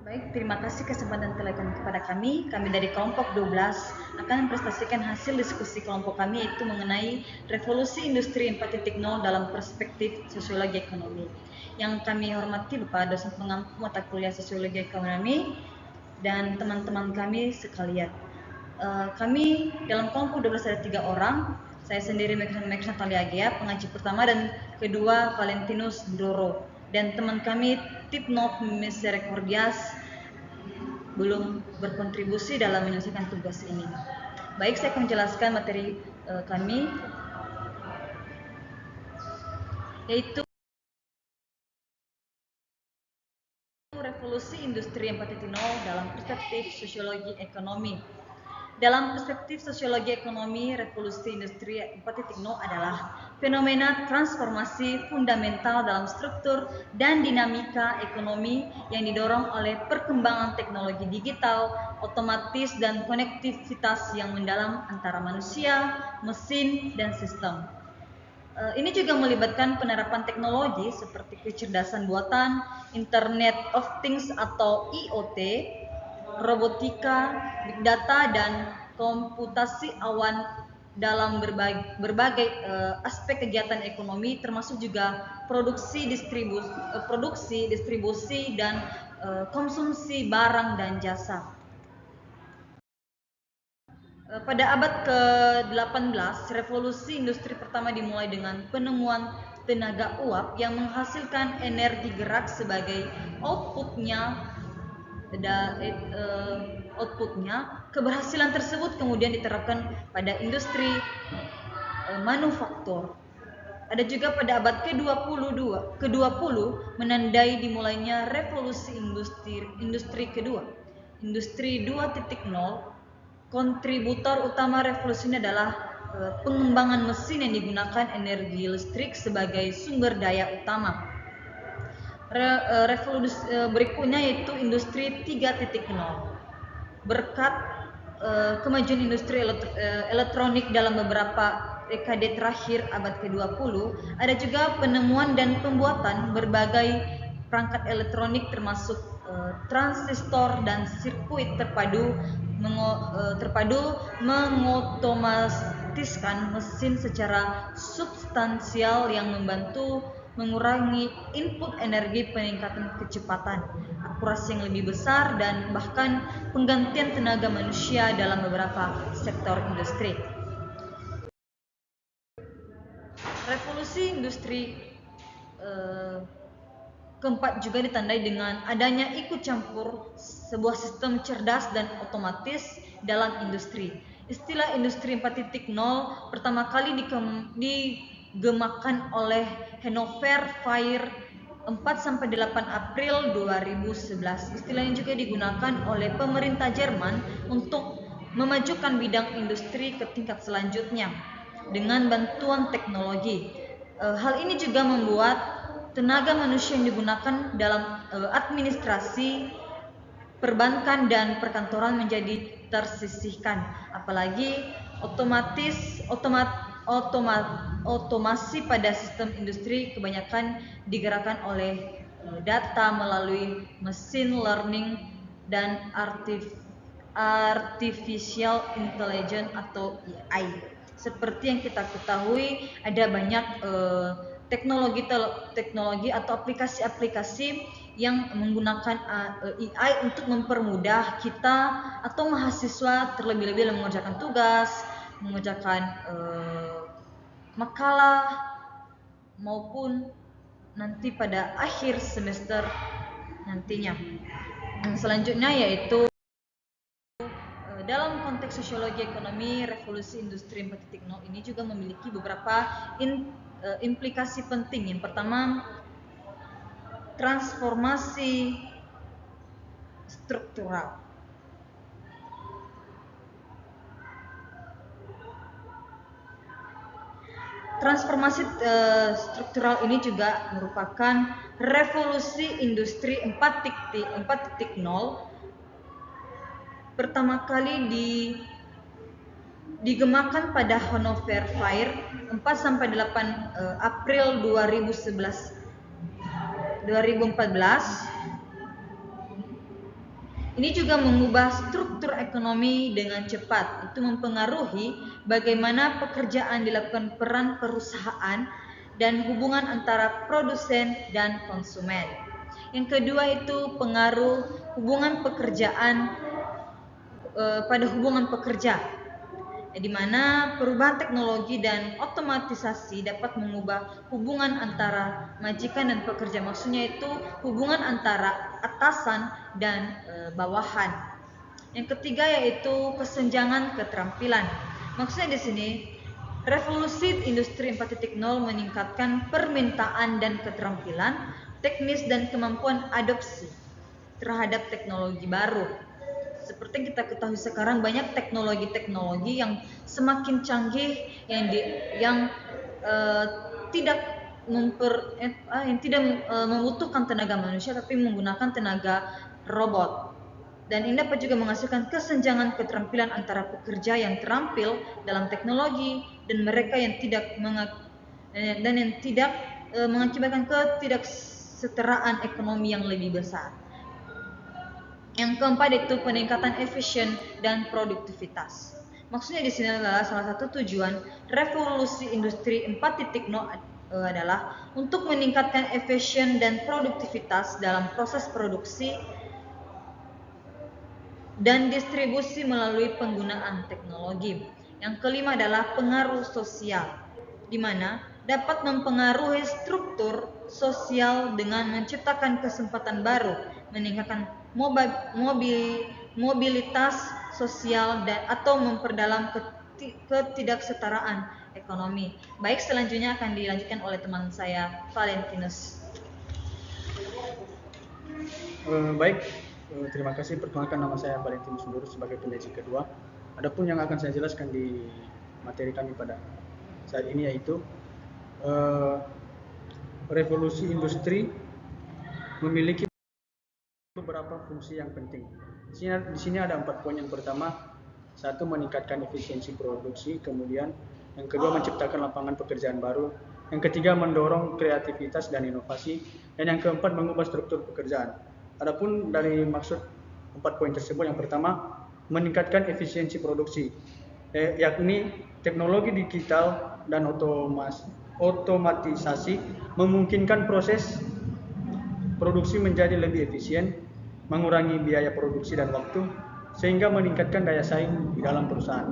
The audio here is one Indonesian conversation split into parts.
Baik, terima kasih kesempatan telah kepada kami. Kami dari kelompok 12 akan mempresentasikan hasil diskusi kelompok kami yaitu mengenai revolusi industri 4.0 dalam perspektif sosiologi ekonomi. Yang kami hormati Bapak dosen pengampu mata kuliah sosiologi ekonomi dan teman-teman kami sekalian. Kami dalam kelompok 12 ada 3 orang. Saya sendiri Max Natalia Agea, pengaji pertama, dan kedua Valentinus Doro. Dan teman kami Tipnov Misericordias belum berkontribusi dalam menyelesaikan tugas ini. Baik, saya akan menjelaskan materi kami, yaitu revolusi industri 4.0 dalam perspektif sosiologi ekonomi. Dalam perspektif sosiologi ekonomi, revolusi industri 4.0 adalah fenomena transformasi fundamental dalam struktur dan dinamika ekonomi yang didorong oleh perkembangan teknologi digital, otomatis, dan konektivitas yang mendalam antara manusia, mesin, dan sistem. Ini juga melibatkan penerapan teknologi seperti kecerdasan buatan, Internet of Things atau IoT, robotika, big data, dan komputasi awan dalam berbagai aspek kegiatan ekonomi, termasuk juga produksi, distribusi, dan konsumsi barang dan jasa. Pada abad ke-18, revolusi industri pertama dimulai dengan penemuan tenaga uap yang menghasilkan energi gerak sebagai outputnya. Keberhasilan tersebut kemudian diterapkan pada industri manufaktur. Ada juga pada abad ke-20 menandai dimulainya revolusi industri kedua. Industri 2.0. Kontributor utama revolusi ini adalah pengembangan mesin yang digunakan energi listrik sebagai sumber daya utama. Revolusi berikutnya yaitu industri 3.0. Berkat kemajuan industri elektronik dalam beberapa dekade terakhir abad ke-20, ada juga penemuan dan pembuatan berbagai perangkat elektronik termasuk transistor dan sirkuit terpadu mengotomatiskan mesin secara substansial yang membantu mengurangi input energi, peningkatan kecepatan, akurasi yang lebih besar, dan bahkan penggantian tenaga manusia dalam beberapa sektor industri. Revolusi industri keempat juga ditandai dengan adanya ikut campur sebuah sistem cerdas dan otomatis dalam industri. Istilah industri 4.0 pertama kali digemakan oleh Hannover Fair 4-8 April 2011. Istilah ini juga digunakan oleh pemerintah Jerman untuk memajukan bidang industri ke tingkat selanjutnya dengan bantuan teknologi. Hal ini juga membuat tenaga manusia yang digunakan dalam administrasi, perbankan, dan perkantoran menjadi tersisihkan. Apalagi otomasi pada sistem industri kebanyakan digerakkan oleh data melalui machine learning dan artificial intelligence atau AI. Seperti yang kita ketahui, ada banyak teknologi atau aplikasi-aplikasi yang menggunakan AI untuk mempermudah kita atau mahasiswa terlebih-lebih dalam mengerjakan tugas, mengerjakan makalah, maupun nanti pada akhir semester nantinya. Selanjutnya yaitu dalam konteks sosiologi ekonomi, revolusi industri 4.0 ini juga memiliki beberapa implikasi penting. Yang pertama, transformasi struktural. Transformasi struktural ini juga merupakan revolusi industri 4.0 pertama kali digemakan pada Hannover Fair 4-8 April 2014. Ini juga mengubah struktur ekonomi dengan cepat. Itu mempengaruhi bagaimana pekerjaan dilakukan peran perusahaan dan hubungan antara produsen dan konsumen. Yang kedua itu pengaruh hubungan pekerjaan pada hubungan pekerja, di mana perubahan teknologi dan otomatisasi dapat mengubah hubungan antara majikan dan pekerja. Maksudnya itu hubungan antara atasan dan bawahan. Yang ketiga yaitu kesenjangan keterampilan. Maksudnya di sini revolusi industri 4.0 meningkatkan permintaan dan keterampilan teknis dan kemampuan adopsi terhadap teknologi baru. Seperti yang kita ketahui sekarang banyak teknologi-teknologi yang semakin canggih yang tidak membutuhkan tenaga manusia tapi menggunakan tenaga robot. Dan ini dapat juga menghasilkan kesenjangan keterampilan antara pekerja yang terampil dalam teknologi dan mereka yang tidak mengakibatkan ketidaksetaraan ekonomi yang lebih besar. Yang keempat itu peningkatan efisien dan produktivitas. Maksudnya di sini adalah salah satu tujuan revolusi industri 4.0 adalah untuk meningkatkan efisien dan produktivitas dalam proses produksi dan distribusi melalui penggunaan teknologi. Yang kelima adalah pengaruh sosial, di mana dapat mempengaruhi struktur sosial dengan menciptakan kesempatan baru, meningkatkan mobilitas sosial atau memperdalam ketidaksetaraan ekonomi. Baik, selanjutnya akan dilanjutkan oleh teman saya Valentinus. Baik, terima kasih. Perkenalkan, nama saya Valentinus Nurul sebagai penyaji kedua. Adapun yang akan saya jelaskan di materi kami pada saat ini yaitu revolusi industri memiliki beberapa fungsi yang penting. Di sini ada 4 poin. Yang pertama, 1, meningkatkan efisiensi produksi, kemudian yang kedua menciptakan lapangan pekerjaan baru, yang ketiga mendorong kreativitas dan inovasi, dan yang keempat mengubah struktur pekerjaan. Adapun dari maksud 4 poin tersebut, yang pertama meningkatkan efisiensi produksi, yakni teknologi digital dan otomatisasi memungkinkan proses produksi menjadi lebih efisien, mengurangi biaya produksi dan waktu, sehingga meningkatkan daya saing di dalam perusahaan.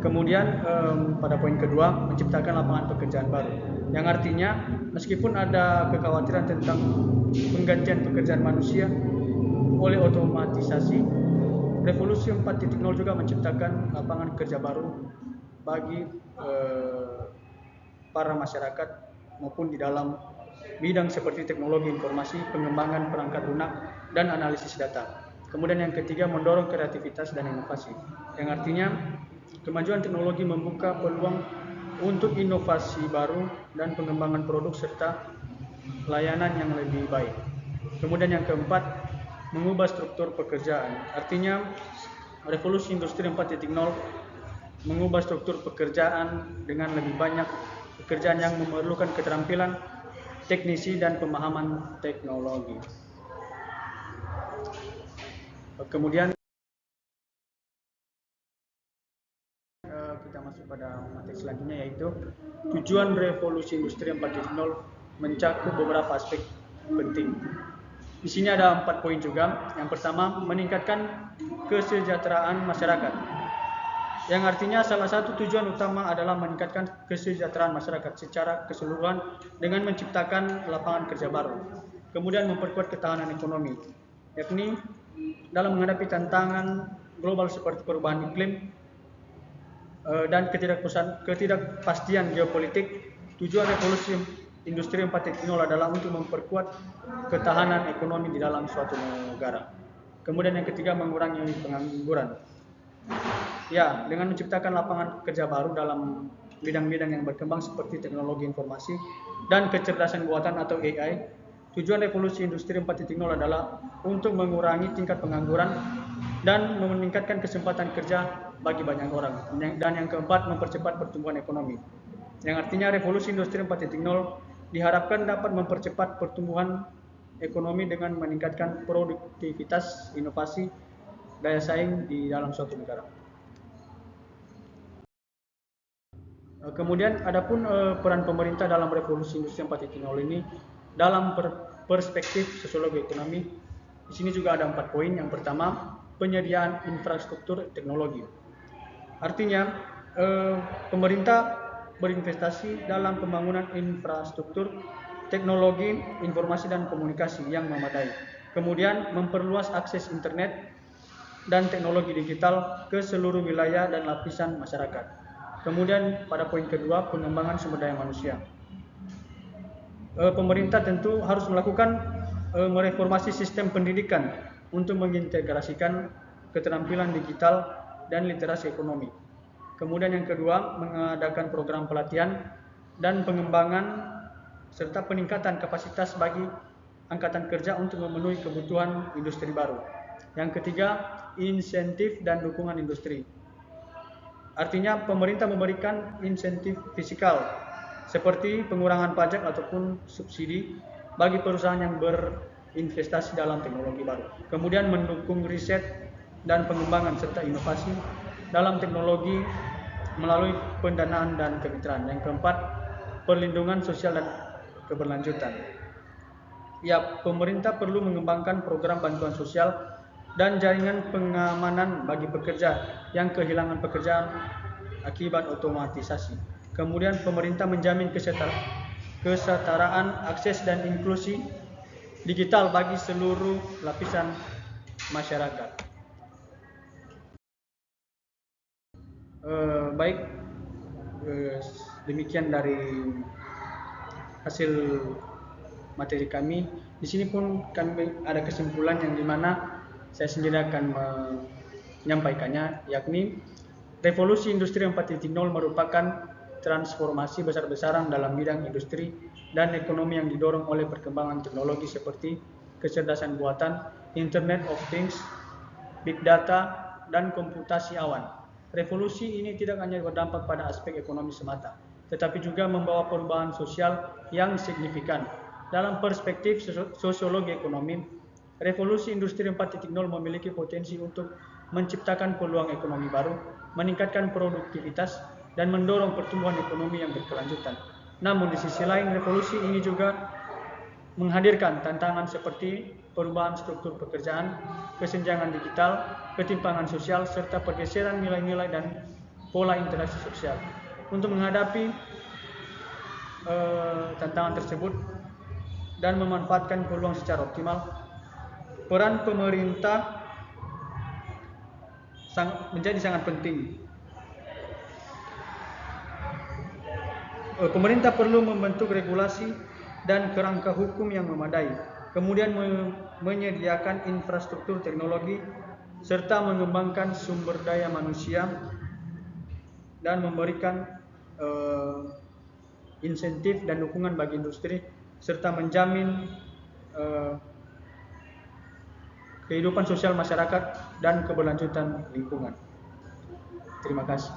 Kemudian pada poin kedua, menciptakan lapangan pekerjaan baru, yang artinya meskipun ada kekhawatiran tentang penggantian pekerjaan manusia oleh otomatisasi, revolusi 4.0 juga menciptakan lapangan kerja baru bagi para masyarakat maupun di dalam bidang seperti teknologi informasi, pengembangan perangkat lunak, dan analisis data. Kemudian yang ketiga, mendorong kreativitas dan inovasi, yang artinya kemajuan teknologi membuka peluang untuk inovasi baru dan pengembangan produk serta layanan yang lebih baik. Kemudian yang keempat, mengubah struktur pekerjaan, artinya revolusi industri 4.0 mengubah struktur pekerjaan dengan lebih banyak pekerjaan yang memerlukan keterampilan teknisi dan pemahaman teknologi. Kemudian kita masuk pada materi selanjutnya, yaitu tujuan revolusi industri 4.0 mencakup beberapa aspek penting. Di sini ada 4 poin juga. Yang pertama, meningkatkan kesejahteraan masyarakat, yang artinya salah satu tujuan utama adalah meningkatkan kesejahteraan masyarakat secara keseluruhan dengan menciptakan lapangan kerja baru. Kemudian memperkuat ketahanan ekonomi, yakni dalam menghadapi tantangan global seperti perubahan iklim dan ketidakpastian geopolitik. Tujuan revolusi industri 4.0 adalah untuk memperkuat ketahanan ekonomi di dalam suatu negara. Kemudian yang ketiga, mengurangi pengangguran. Ya, dengan menciptakan lapangan kerja baru dalam bidang-bidang yang berkembang seperti teknologi informasi dan kecerdasan buatan atau AI. Tujuan revolusi industri 4.0 adalah untuk mengurangi tingkat pengangguran dan meningkatkan kesempatan kerja bagi banyak orang. Dan yang keempat, mempercepat pertumbuhan ekonomi, yang artinya revolusi industri 4.0 diharapkan dapat mempercepat pertumbuhan ekonomi dengan meningkatkan produktivitas, inovasi, daya saing di dalam suatu negara. Kemudian adapun peran pemerintah dalam revolusi industri 4.0 ini dalam perspektif sosiologi ekonomi, di sini juga ada 4 poin. Yang pertama, penyediaan infrastruktur teknologi. Artinya pemerintah berinvestasi dalam pembangunan infrastruktur teknologi informasi dan komunikasi yang memadai. Kemudian memperluas akses internet dan teknologi digital ke seluruh wilayah dan lapisan masyarakat. Kemudian pada poin kedua, pengembangan sumber daya manusia. Pemerintah tentu harus melakukan mereformasi sistem pendidikan untuk mengintegrasikan keterampilan digital dan literasi ekonomi. Kemudian yang kedua, mengadakan program pelatihan dan pengembangan serta peningkatan kapasitas bagi angkatan kerja untuk memenuhi kebutuhan industri baru. Yang ketiga, insentif dan dukungan industri. Artinya pemerintah memberikan insentif fiskal seperti pengurangan pajak ataupun subsidi bagi perusahaan yang berinvestasi dalam teknologi baru. Kemudian mendukung riset dan pengembangan serta inovasi dalam teknologi melalui pendanaan dan kemitraan. Yang keempat, perlindungan sosial dan keberlanjutan. Ya, pemerintah perlu mengembangkan program bantuan sosial dan jaringan pengamanan bagi pekerja yang kehilangan pekerjaan akibat otomatisasi. Kemudian pemerintah menjamin kesetaraan akses dan inklusi digital bagi seluruh lapisan masyarakat. Baik, demikian dari hasil materi kami. Di sini pun kami ada kesimpulan yang dimana saya sendiri akan menyampaikannya, yakni revolusi industri 4.0 merupakan transformasi besar-besaran dalam bidang industri dan ekonomi yang didorong oleh perkembangan teknologi seperti kecerdasan buatan, Internet of Things, Big Data, dan komputasi awan. Revolusi ini tidak hanya berdampak pada aspek ekonomi semata, tetapi juga membawa perubahan sosial yang signifikan. Dalam perspektif sosiologi ekonomi, revolusi industri 4.0 memiliki potensi untuk menciptakan peluang ekonomi baru, meningkatkan produktivitas, dan mendorong pertumbuhan ekonomi yang berkelanjutan. Namun di sisi lain, revolusi ini juga menghadirkan tantangan seperti perubahan struktur pekerjaan, kesenjangan digital, ketimpangan sosial, serta pergeseran nilai-nilai dan pola interaksi sosial. Untuk menghadapi tantangan tersebut dan memanfaatkan peluang secara optimal, peran pemerintah menjadi sangat penting. Pemerintah perlu membentuk regulasi dan kerangka hukum yang memadai, kemudian menyediakan infrastruktur teknologi, serta mengembangkan sumber daya manusia dan memberikan insentif dan dukungan bagi industri, serta menjamin kehidupan sosial masyarakat dan keberlanjutan lingkungan. Terima kasih.